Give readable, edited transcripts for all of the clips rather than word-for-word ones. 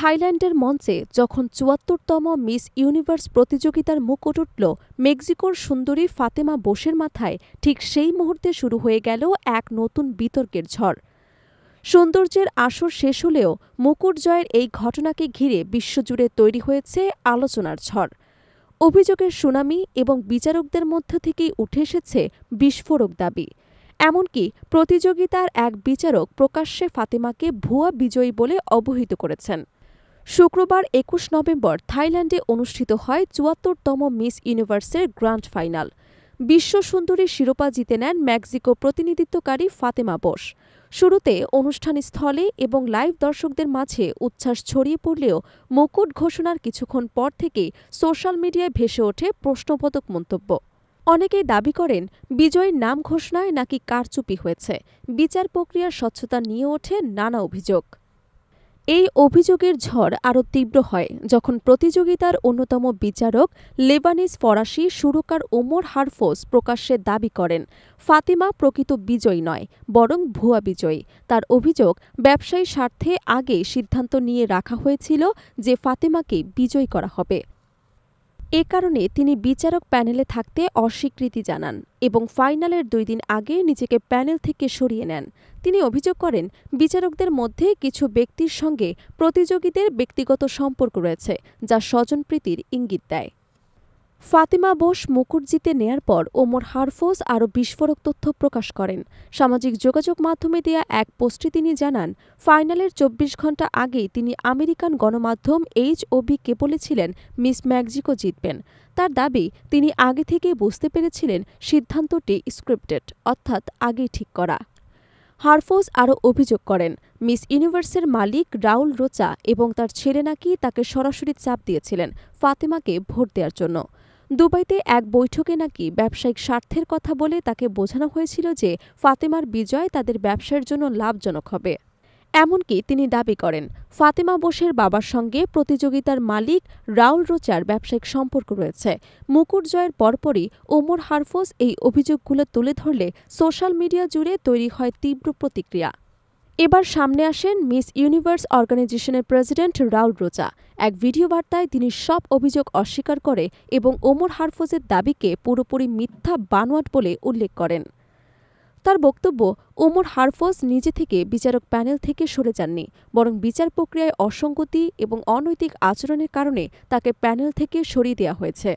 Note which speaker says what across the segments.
Speaker 1: থাইল্যান্ডের মঞ্চে যখন ৭৪তম মিস ইউনিভার্স প্রতিযোগিতার মুকুট উঠল মেক্সিকোর সুন্দরী ফাতেমা বোসের মাথায়, ঠিক সেই মুহূর্তে শুরু হয়ে গেল এক নতুন বিতর্কের ঝড়। সৌন্দর্যের আসর শেষ হলেও মুকুট জয়ের এই ঘটনাকে ঘিরে বিশ্বজুড়ে তৈরি হয়েছে আলোচনার ঝড়। অভিযোগের সুনামি এবং বিচারকদের মধ্য থেকেই উঠে এসেছে বিস্ফোরক দাবি। এমনকি প্রতিযোগিতার এক বিচারক প্রকাশ্যে ফাতেমাকে ভুয়া বিজয়ী বলে অবহিত করেছেন। শুক্রবার ২১ নভেম্বর থাইল্যান্ডে অনুষ্ঠিত হয় ৭৪তম মিস ইউনিভার্সের গ্র্যান্ড ফাইনাল। বিশ্ব সুন্দরীর শিরোপা জিতে নেন মেক্সিকো প্রতিনিধিত্বকারী ফাতেমা বোস। শুরুতে অনুষ্ঠান স্থলে এবং লাইভ দর্শকদের মাঝে উচ্ছ্বাস ছড়িয়ে পড়লেও মুকুট ঘোষণার কিছুক্ষণ পর থেকেই সোশ্যাল মিডিয়ায় ভেসে ওঠে প্রশ্নবোধক মন্তব্য। অনেকেই দাবি করেন বিজয়ীর নাম ঘোষণায় নাকি কারচুপি হয়েছে। বিচার প্রক্রিয়ার স্বচ্ছতা নিয়ে ওঠে নানা অভিযোগ। এই অভিযোগের ঝড় আরও তীব্র হয় যখন প্রতিযোগিতার অন্যতম বিচারক লেবানিজ ফরাসি সুরকার ওমর হারফোস প্রকাশ্যে দাবি করেন ফাতিমা প্রকৃত বিজয়ী নয়, বরং ভুয়া বিজয়ী। তার অভিযোগ, ব্যবসায়ী স্বার্থে আগে সিদ্ধান্ত নিয়ে রাখা হয়েছিল যে ফাতিমাকে বিজয়ী করা হবে। এ কারণে তিনি বিচারক প্যানেলে থাকতে অস্বীকৃতি জানান এবং ফাইনালের ২ দিন আগে নিজেকে প্যানেল থেকে সরিয়ে নেন। তিনি অভিযোগ করেন বিচারকদের মধ্যে কিছু ব্যক্তির সঙ্গে প্রতিযোগীদের ব্যক্তিগত সম্পর্ক রয়েছে, যা স্বজনপ্রীতির ইঙ্গিত দেয়। ফাতিমা বোস মুকুট জিতে নেয়ার পর ওমর হারফোস আরও বিস্ফোরক তথ্য প্রকাশ করেন। সামাজিক যোগাযোগ মাধ্যমে দেয়া এক পোস্টে তিনি জানান, ফাইনালের ২৪ ঘণ্টা আগেই তিনি আমেরিকান গণমাধ্যম HOB-কে বলেছিলেন মিস মেক্সিকো জিতবেন। তার দাবি, তিনি আগে থেকেই বুঝতে পেরেছিলেন সিদ্ধান্তটি স্ক্রিপ্টেড, অর্থাৎ আগেই ঠিক করা। হারফোস আরও অভিযোগ করেন, মিস ইউনিভার্সের মালিক রাউল রোচা এবং তার ছেলে নাকি তাকে সরাসরি চাপ দিয়েছিলেন ফাতেমাকে ভোট দেওয়ার জন্য। দুবাইতে এক বৈঠকে নাকি ব্যবসায়িক স্বার্থের কথা বলে তাকে বোঝানো হয়েছিল যে ফাতেমার বিজয় তাদের ব্যবসার জন্য লাভজনক হবে। এমনকি তিনি দাবি করেন ফাতেমা বোসের বাবার সঙ্গে প্রতিযোগিতার মালিক রাউল রোচার ব্যবসায়িক সম্পর্ক রয়েছে। মুকুট জয়ের পরপরই ওমর হারফোস এই অভিযোগগুলো তুলে ধরলে সোশ্যাল মিডিয়া জুড়ে তৈরি হয় তীব্র প্রতিক্রিয়া। এবার সামনে আসেন মিস ইউনিভার্স অর্গানাইজেশনের প্রেসিডেন্ট রাউল রোচা। এক ভিডিও বার্তায় তিনি সব অভিযোগ অস্বীকার করে এবং ওমর হারফোসের দাবিকে পুরোপুরি মিথ্যা বানোয়াট বলে উল্লেখ করেন। তার বক্তব্য, ওমর হারফোস নিজে থেকে বিচারক প্যানেল থেকে সরে যাননি, বরং বিচার প্রক্রিয়ায় অসঙ্গতি এবং অনৈতিক আচরণের কারণে তাকে প্যানেল থেকে সরিয়ে দেওয়া হয়েছে।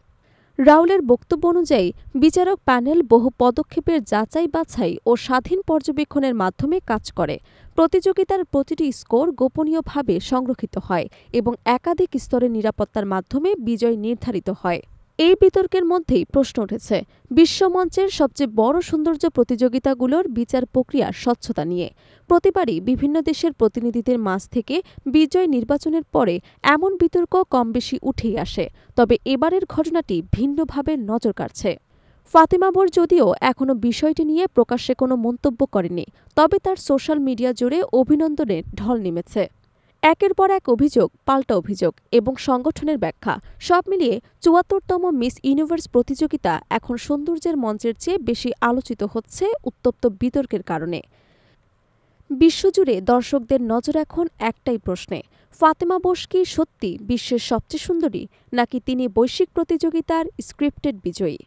Speaker 1: রাউলের বক্তব্য অনুযায়ী বিচারক প্যানেল বহু পদক্ষেপের যাচাই বাছাই ও স্বাধীন পর্যবেক্ষণের মাধ্যমে কাজ করে। প্রতিযোগিতার প্রতিটি স্কোর গোপনীয়ভাবে সংরক্ষিত হয় এবং একাধিক স্তরের নিরাপত্তার মাধ্যমে বিজয় নির্ধারিত হয়। এই বিতর্কের মধ্যেই প্রশ্ন উঠেছে বিশ্বমঞ্চের সবচেয়ে বড় সৌন্দর্য প্রতিযোগিতাগুলোর বিচার প্রক্রিয়ার স্বচ্ছতা নিয়ে। প্রতিবারই বিভিন্ন দেশের প্রতিনিধিদের মাঝ থেকে বিজয় নির্বাচনের পরে এমন বিতর্ক কমবেশি উঠেই আসে, তবে এবারের ঘটনাটি ভিন্নভাবে নজর কাড়ছে। ফাতেমা বোস যদিও এখনও বিষয়টি নিয়ে প্রকাশ্যে কোনো মন্তব্য করেনি, তবে তার সোশ্যাল মিডিয়া জুড়ে অভিনন্দনের ঢল নেমেছে। একের পর এক অভিযোগ, পাল্টা অভিযোগ এবং সংগঠনের ব্যাখ্যা, সব মিলিয়ে ৭৪তম মিস ইউনিভার্স প্রতিযোগিতা এখন সৌন্দর্যের মঞ্চের চেয়ে বেশি আলোচিত হচ্ছে উত্তপ্ত বিতর্কের কারণে। বিশ্বজুড়ে দর্শকদের নজর এখন একটাই প্রশ্নে, ফাতেমা বোস কি সত্যি বিশ্বের সবচেয়ে সুন্দরী, নাকি তিনি বৈশ্বিক প্রতিযোগিতার স্ক্রিপ্টেড বিজয়ী?